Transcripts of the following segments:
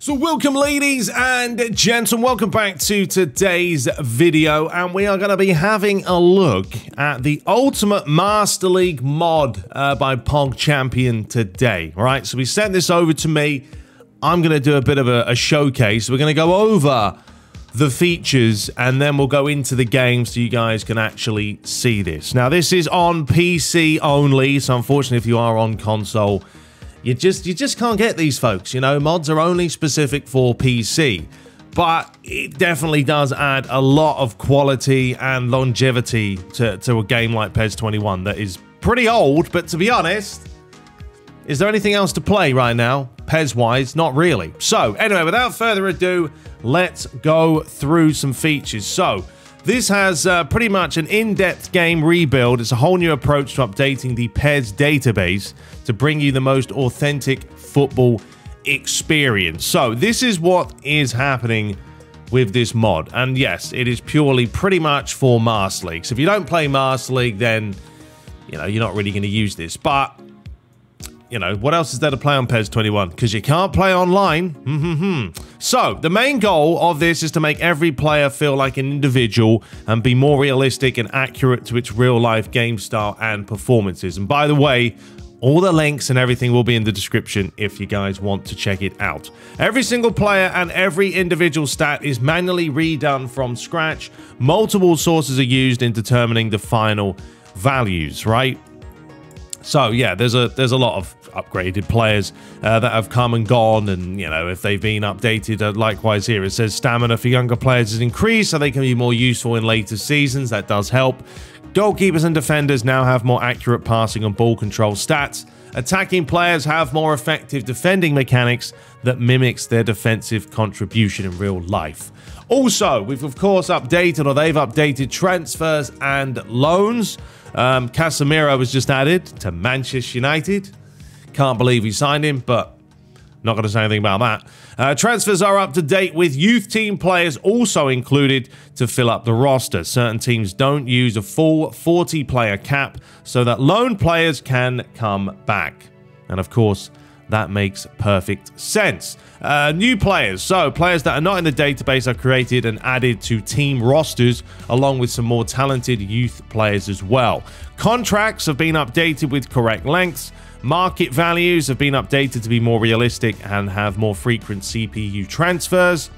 So welcome ladies and gents, and welcome back to today's video, and we are going to be having a look at the Ultimate Master League mod by PogChampions today. All right, so we sent this over to me. I'm going to do a bit of a showcase. We're going to go over the features and then we'll go into the game so you guys can actually see this. Now this is on PC only, so unfortunately if you are on console, you just can't get these, folks. You know, mods are only specific for PC, but it definitely does add a lot of quality and longevity to a game like PES 21 that is pretty old. But to be honest, is there anything else to play right now, PES-wise? Not really. So anyway, without further ado, let's go through some features. So this has pretty much an in-depth game rebuild. It's a whole new approach to updating the PES database to bring you the most authentic football experience. So this is what is happening with this mod. And yes, it is purely pretty much for Master League. So if you don't play Master League, then, you know, you're not really going to use this. But, you know, what else is there to play on PES 21? Because you can't play online. So, the main goal of this is to make every player feel like an individual and be more realistic and accurate to its real-life game style and performances. And by the way, all the links and everything will be in the description if you guys want to check it out. Every single player and every individual stat is manually redone from scratch. Multiple sources are used in determining the final values, right? So yeah, there's a lot of upgraded players that have come and gone, and you know, if they've been updated, likewise here it says stamina for younger players has increased so they can be more useful in later seasons. That does help. Goalkeepers and defenders now have more accurate passing and ball control stats. Attacking players have more effective defending mechanics that mimics their defensive contribution in real life. Also, we've of course updated, or they've updated, transfers and loans. Casemiro was just added to Manchester United. Can't believe we signed him, but not going to say anything about that. Transfers are up to date with youth team players also included to fill up the roster. Certain teams don't use a full 40-player cap so that loan players can come back. And of course, that makes perfect sense. New players. So players that are not in the database are created and added to team rosters, along with some more talented youth players as well. Contracts have been updated with correct lengths. Market values have been updated to be more realistic and have more frequent CPU transfers.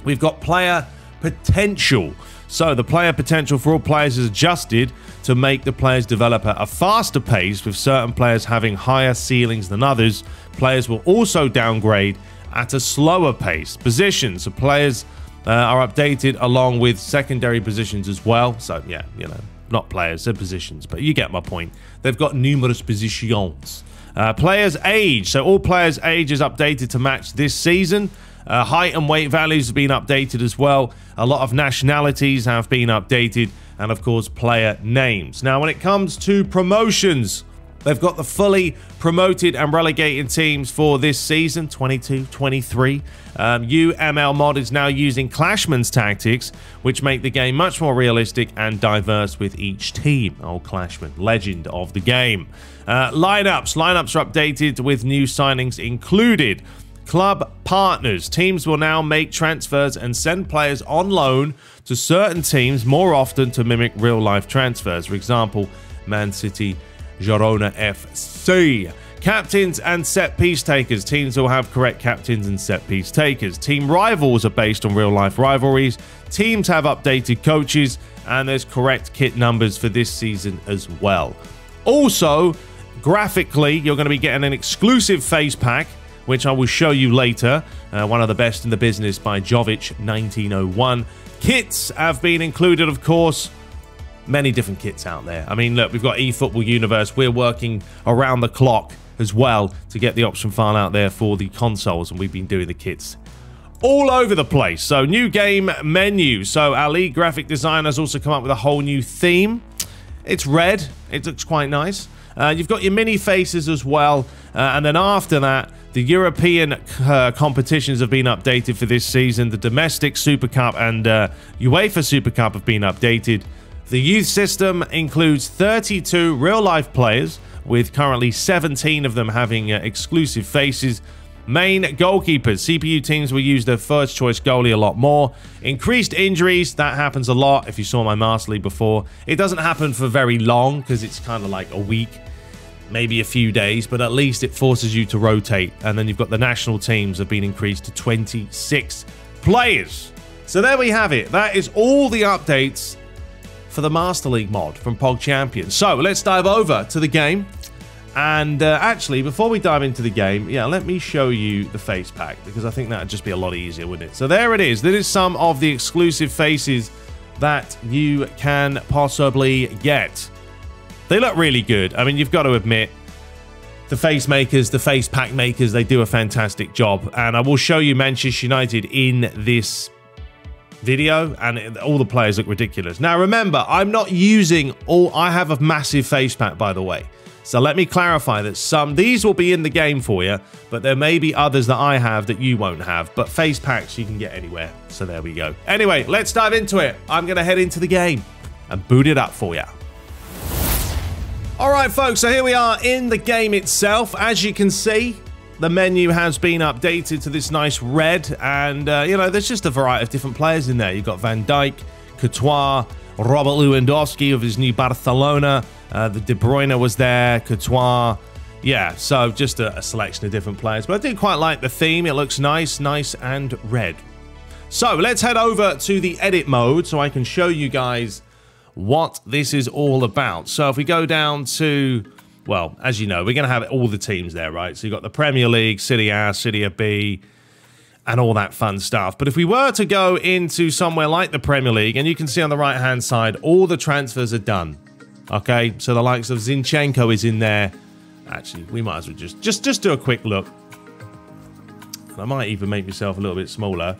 We've got player potential. So the player potential for all players is adjusted to make the players develop at a faster pace, with certain players having higher ceilings than others. Players will also downgrade at a slower pace. Positions of players are updated along with secondary positions as well. So yeah, you know, not players, they're positions, but you get my point. They've got numerous positions. Players' age. So all players' age is updated to match this season. Height and weight values have been updated as well. A lot of nationalities have been updated, and of course player names. Now when it comes to promotions, they've got the fully promoted and relegated teams for this season, 22-23. UML mod is now using Clashman's tactics, which make the game much more realistic and diverse with each team. Oh, Clashman, legend of the game. Lineups are updated with new signings included. Club partners. Teams will now make transfers and send players on loan to certain teams more often to mimic real-life transfers. For example, Man City, Girona FC. Captains and set-piece takers. Teams will have correct captains and set-piece takers. Team rivals are based on real-life rivalries. Teams have updated coaches, and there's correct kit numbers for this season as well. Also, graphically, you're going to be getting an exclusive face pack, which I will show you later. One of the best in the business by Jovic 1901. Kits have been included, of course. Many different kits out there. I mean, look, we've got eFootball Universe. We're working around the clock as well to get the option file out there for the consoles, and we've been doing the kits all over the place. So, new game menu. So, our league graphic design has also come up with a whole new theme. It's red. It looks quite nice. You've got your mini faces as well, and then after that, the European competitions have been updated for this season. The domestic Super Cup and UEFA Super Cup have been updated. The youth system includes 32 real-life players, with currently 17 of them having exclusive faces. Main goalkeepers. CPU teams will use their first choice goalie a lot more. Increased injuries. That happens a lot. If you saw my Master League before, it doesn't happen for very long because it's kind of like a week, maybe a few days, but at least it forces you to rotate. And then you've got the national teams have been increased to 26 players. So there we have it. That is all the updates for the Master League mod from PogChampions. So let's dive over to the game. And actually, before we dive into the game, yeah, let me show you the face pack, because I think that would just be a lot easier, wouldn't it? So there it is. This is some of the exclusive faces that you can possibly get. They look really good. I mean, you've got to admit, the face makers, the face pack makers, they do a fantastic job. And I will show you Manchester United in this video, and all the players look ridiculous. Now, remember, I'm not using all... I have a massive face pack, by the way. So let me clarify that these will be in the game for you, but there may be others that I have that you won't have. But face packs you can get anywhere. So there we go. Anyway, let's dive into it. I'm going to head into the game and boot it up for you. All right, folks, so here we are in the game itself. As you can see, the menu has been updated to this nice red. And, you know, there's just a variety of different players in there. You've got Van Dijk, Courtois, Robert Lewandowski of his new Barcelona. The De Bruyne was there, Courtois. Yeah, so just a selection of different players. But I do quite like the theme. It looks nice and red. So let's head over to the edit mode so I can show you guys what this is all about. So if we go down to, well, as you know, we're going to have all the teams there, right? So you've got the Premier League, Serie A, Serie B, and all that fun stuff. But if we were to go into somewhere like the Premier League, and you can see on the right-hand side, all the transfers are done. Okay, so the likes of Zinchenko is in there. Actually, we might as well just do a quick look. And I might even make myself a little bit smaller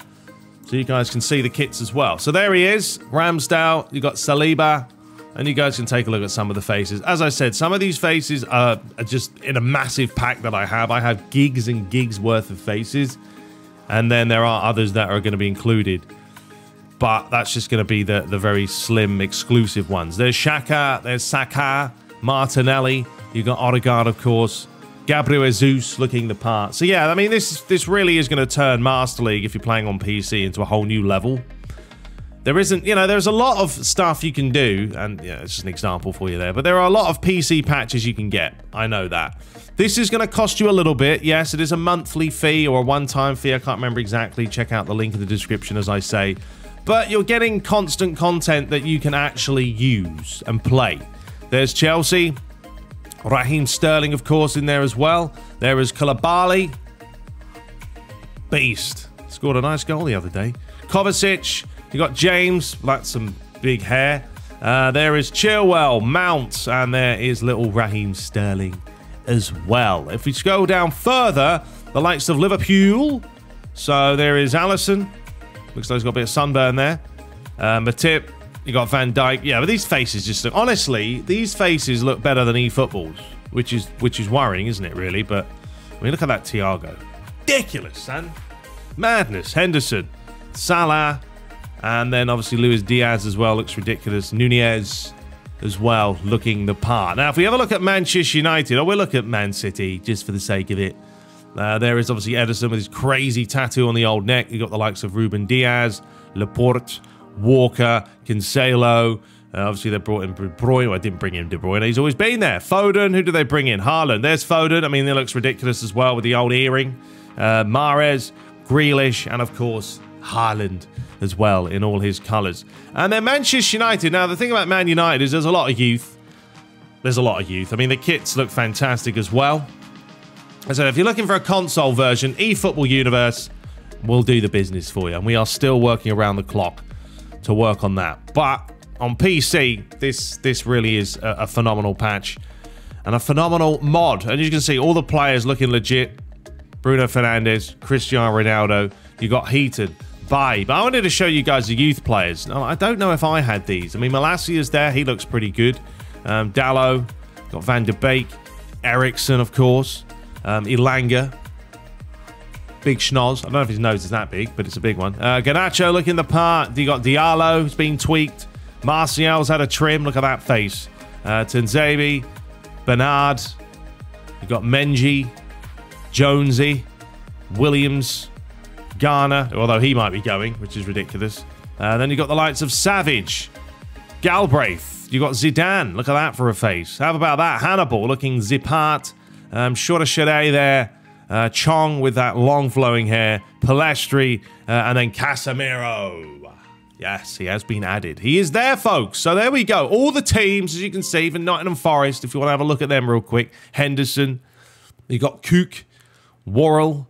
so you guys can see the kits as well. So there he is, Ramsdale. You got Saliba, and you guys can take a look at some of the faces. As I said, some of these faces are just in a massive pack that I have. I have gigs and gigs worth of faces, and then there are others that are going to be included. But that's just going to be the very slim, exclusive ones. There's Xhaka, there's Saka, Martinelli. You've got Odegaard, of course. Gabriel Jesus looking the part. So, yeah, I mean, this really is going to turn Master League, if you're playing on PC, into a whole new level. There isn't, you know, there's a lot of stuff you can do. And, yeah, it's just an example for you there. But there are a lot of PC patches you can get. I know that. This is going to cost you a little bit. Yes, it is a monthly fee or a one-time fee. I can't remember exactly. Check out the link in the description, as I say. But you're getting constant content that you can actually use and play. There's Chelsea. Raheem Sterling, of course, in there as well. There is Koulibaly. Beast. Scored a nice goal the other day. Kovacic. You got James. That's some big hair. There is Chilwell, Mount. And there is little Raheem Sterling as well. If we scroll down further, the likes of Liverpool. So there is Alisson. Looks like he's got a bit of sunburn there. Matip, you got Van Dijk. Yeah, but these faces just look... Honestly, these faces look better than eFootball's, which is worrying, isn't it, really? But, I mean, look at that Thiago. Ridiculous, son. Madness. Henderson. Salah. And then, obviously, Luis Diaz as well. Looks ridiculous. Nunez as well, looking the part. Now, if we have a look at Manchester United, or we'll look at Man City, just for the sake of it. There is obviously Ederson with his crazy tattoo on the old neck. You got the likes of Ruben Diaz, Laporte, Walker, Cancelo. Obviously, they brought in De Bruyne. I didn't bring in De Bruyne. He's always been there. Foden. Who do they bring in? Haaland. There's Foden. I mean, he looks ridiculous as well with the old earring. Mahrez, Grealish, and of course, Haaland as well in all his colours. And then Manchester United. Now, the thing about Man United is there's a lot of youth. There's a lot of youth. I mean, the kits look fantastic as well. So if you're looking for a console version, eFootball Universe will do the business for you. And we are still working around the clock to work on that. But on PC, this really is a phenomenal patch and a phenomenal mod. And you can see all the players looking legit. Bruno Fernandes, Cristiano Ronaldo. You got Heaton, Babe. I wanted to show you guys the youth players. Now, I don't know if I had these. I mean, Malacia's there. He looks pretty good. Dallo, got Van de Beek, Ericsson, of course. Ilanga. Big schnoz. I don't know if his nose is that big, but it's a big one. Garnacho looking the part. You got Diallo, who's been tweaked. Martial's had a trim. Look at that face. Tanzebi. Bernard. You got Menji. Jonesy. Williams, Garner, although he might be going, which is ridiculous. Then you've got the likes of Savage, Galbraith. You've got Zidane. Look at that for a face. How about that? Hannibal looking Zipart. Shorter Shade there. Chong with that long flowing hair. Palestri. And then Casemiro. Yes, he has been added. He is there, folks. So there we go. All the teams, as you can see, for Nottingham Forest, if you want to have a look at them real quick. Henderson. You got Cook. Worrell.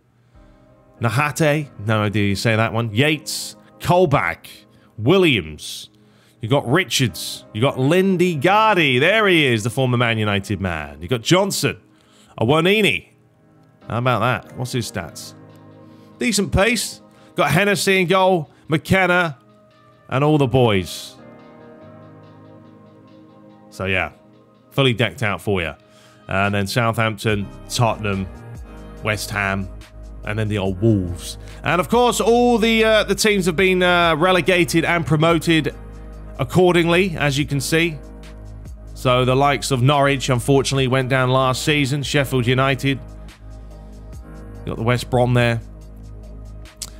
Nahate. No idea you say that one. Yates. Colback. Williams. You got Richards. You got Lindy Gardy. There he is, the former Man United man. You got Johnson. Awanini. How about that? What's his stats? Decent pace. Got Hennessy in goal. McKenna. And all the boys. So yeah, fully decked out for you. And then Southampton, Tottenham, West Ham, and then the old Wolves. And of course, all the teams have been relegated and promoted accordingly, as you can see. So the likes of Norwich, unfortunately, went down last season. Sheffield United. Got the West Brom there.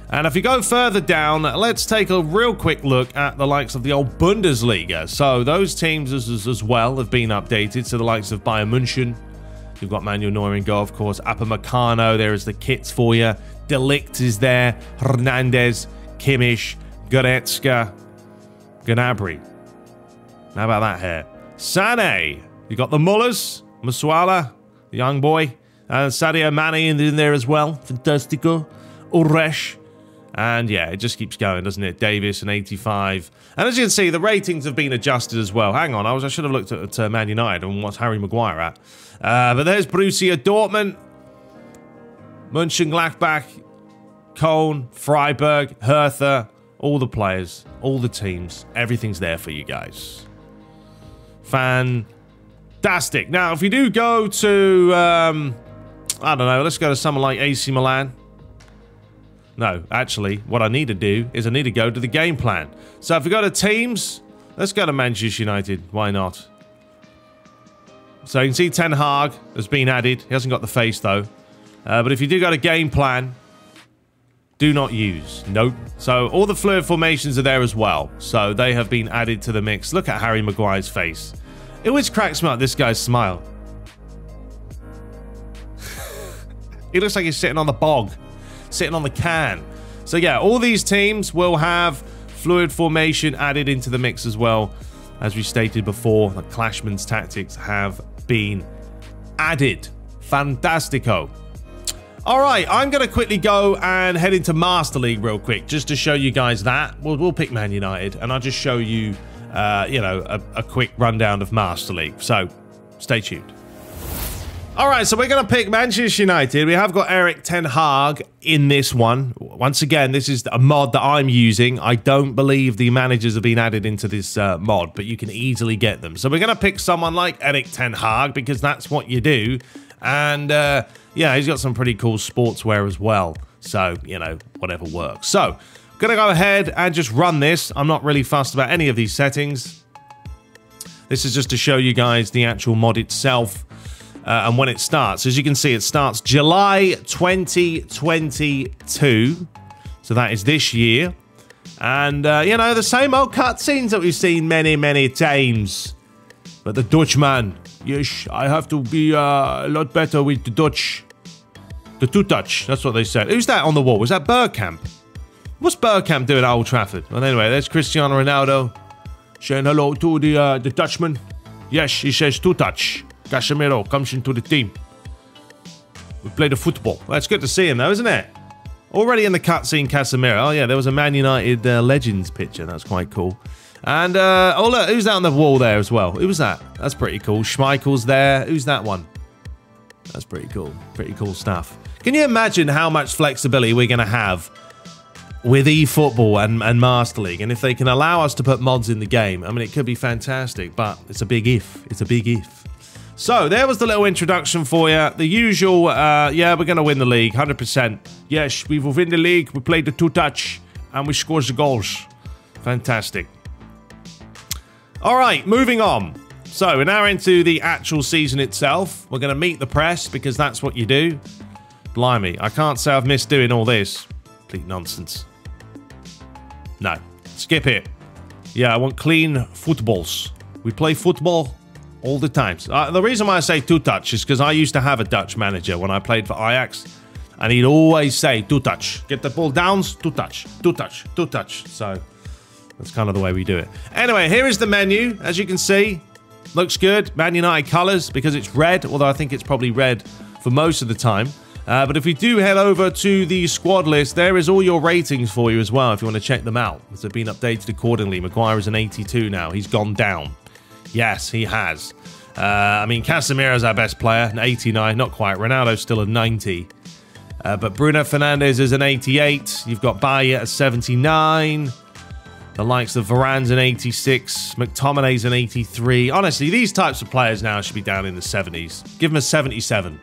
And if you go further down, let's take a real quick look at the likes of the old Bundesliga. So those teams as well have been updated. So the likes of Bayern München. You've got Manuel Neuer in goal, of course. Upamecano, there is the kits for you. De Ligt is there. Hernandez, Kimmich, Goretzka, Gnabry. How about that here? Sané. You got the Mullers, Musiala, the young boy. And Sadio Mane in there as well. Fantastico. Ulreich. And yeah, it just keeps going, doesn't it? Davis and 85. And as you can see, the ratings have been adjusted as well. Hang on, I should have looked at Man United and what's Harry Maguire at. But there's Borussia Dortmund, Mönchengladbach, Köln, Freiburg, Hertha, all the players, all the teams. Everything's there for you guys. Fantastic. Now, if you do go to, I don't know, let's go to someone like AC Milan. No, actually, what I need to do is I need to go to the game plan. So if we go to teams, let's go to Manchester United. Why not? So you can see Ten Hag has been added. He hasn't got the face, though. But if you do go to game plan, do not use. Nope. So all the fluid formations are there as well. So they have been added to the mix. Look at Harry Maguire's face. It always cracks me up, this guy's smile. He looks like he's sitting on the bog. Sitting on the can. So yeah, all these teams will have fluid formation added into the mix as well. As we stated before, the Clashman's tactics have been added. Fantastico. Alright, I'm going to quickly go and head into Master League real quick, just to show you guys that. We'll pick Man United, and I'll just show you, you know, a quick rundown of Master League. So, stay tuned. Alright, so we're going to pick Manchester United. We have got Erik ten Hag in this one. Once again, this is a mod that I'm using. I don't believe the managers have been added into this mod, but you can easily get them. So we're going to pick someone like Erik ten Hag, because that's what you do. And, yeah, he's got some pretty cool sportswear as well. So, you know, whatever works. So, I'm going to go ahead and just run this. I'm not really fussed about any of these settings. This is just to show you guys the actual mod itself. And when it starts, as you can see, it starts July 2022. So that is this year. And, you know, the same old cutscenes that we've seen many, many times. But the Dutchman, yes, I have to be a lot better with the Dutch. The two-touch, that's what they said. Who's that on the wall? Was that Bergkamp? What's Bergkamp doing at Old Trafford? Well, anyway, there's Cristiano Ronaldo saying hello to the Dutchman. Yes, he says two-touch. Casemiro comes into the team. We play the football. Well, it's good to see him, though, isn't it? Already in the cutscene, Casemiro. Oh, yeah, there was a Man United Legends picture. That's quite cool. And, oh, look, who's that on the wall there as well? Who was that? That's pretty cool. Schmeichel's there. Who's that one? That's pretty cool. Pretty cool stuff. Can you imagine how much flexibility we're going to have with eFootball and Master League? And if they can allow us to put mods in the game, I mean, it could be fantastic, but it's a big if. It's a big if. So, there was the little introduction for you. The usual, yeah, we're going to win the league, 100%. Yes, we will win the league. We played the two-touch, and we scored the goals. Fantastic. All right, moving on. So, we're now into the actual season itself. We're going to meet the press, because that's what you do. Blimey. I can't say I've missed doing all this. Complete nonsense. No. Skip it. Yeah, I want clean footballs. We play football all the time. The reason why I say two-touch is because I used to have a Dutch manager when I played for Ajax. And he'd always say two-touch. Get the ball down, two-touch, two-touch, two-touch. So that's kind of the way we do it. Anyway, here is the menu. As you can see, looks good. Man United colours because it's red. Although I think it's probably red for most of the time. But if we do head over to the squad list, there is all your ratings for you as well if you want to check them out. They've been updated accordingly. Maguire is an 82 now. He's gone down. Yes, he has. I mean, Casemiro's our best player, an 89. Not quite. Ronaldo's still a 90. But Bruno Fernandes is an 88. You've got Bayer at 79. The likes of Varane's an 86. McTominay's an 83. Honestly, these types of players now should be down in the 70s. Give them a 77.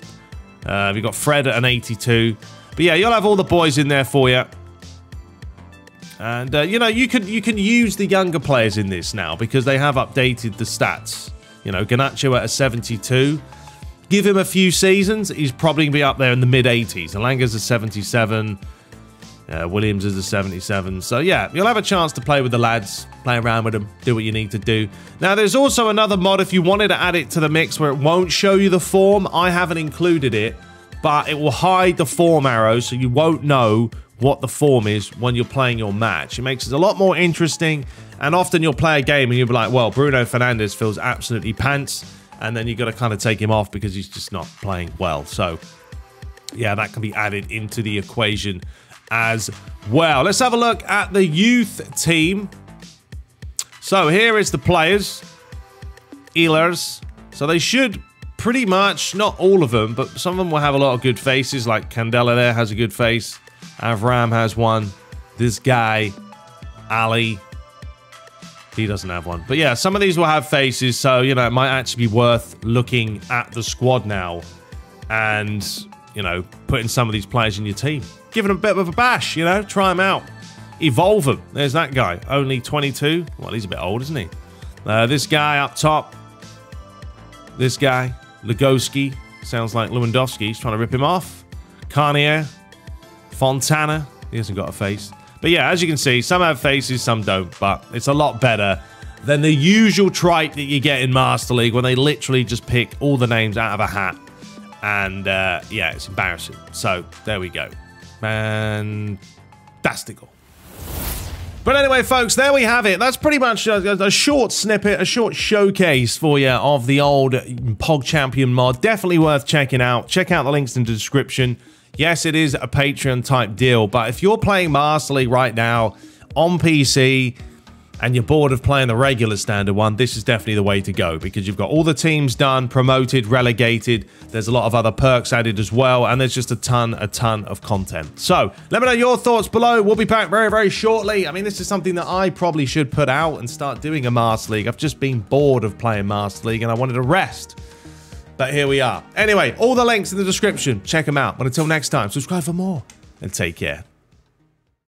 We've got Fred at an 82. But yeah, you'll have all the boys in there for you. And, you know, you can use the younger players in this now because they have updated the stats. You know, Garnacho at a 72. Give him a few seasons, he's probably going to be up there in the mid-80s. Elanga's a 77. Williams is a 77. So, yeah, you'll have a chance to play with the lads, play around with them, do what you need to do. Now, there's also another mod if you wanted to add it to the mix where it won't show you the form. I haven't included it, but it will hide the form arrows so you won't know what the form is when you're playing your match. It makes it a lot more interesting, and often you'll play a game and you'll be like, well, Bruno Fernandes feels absolutely pants, and then you've got to kind of take him off because he's just not playing well. So, yeah, that can be added into the equation as well. Let's have a look at the youth team. So here is the players. Ehlers. So they should pretty much, not all of them, but some of them will have a lot of good faces, like Candela there has a good face. Avram has one. This guy, Ali, he doesn't have one. But yeah, some of these will have faces, so, you know, it might actually be worth looking at the squad now and, you know, putting some of these players in your team. Give them a bit of a bash, you know, try them out. Evolve them. There's that guy, only 22. Well, he's a bit old, isn't he? This guy up top. This guy, Lugoski. Sounds like Lewandowski. He's trying to rip him off. Carnier. Fontana. He hasn't got a face. But yeah, as you can see, some have faces, some don't. But it's a lot better than the usual tripe that you get in Master League when they literally just pick all the names out of a hat. And yeah, it's embarrassing. So there we go. Fantastical. But anyway, folks, there we have it. That's pretty much a short snippet, a short showcase for you of the old PogChampion mod. Definitely worth checking out. Check out the links in the description. Yes, it is a Patreon type deal, but if you're playing Master League right now on PC and you're bored of playing the regular standard one, this is definitely the way to go because you've got all the teams done, promoted, relegated. There's a lot of other perks added as well, and there's just a ton of content. So let me know your thoughts below. We'll be back very, very shortly. I mean, this is something that I probably should put out and start doing a Master League. I've just been bored of playing Master League and I wanted to rest. But here we are. Anyway, all the links in the description. Check them out. But until next time, subscribe for more and take care.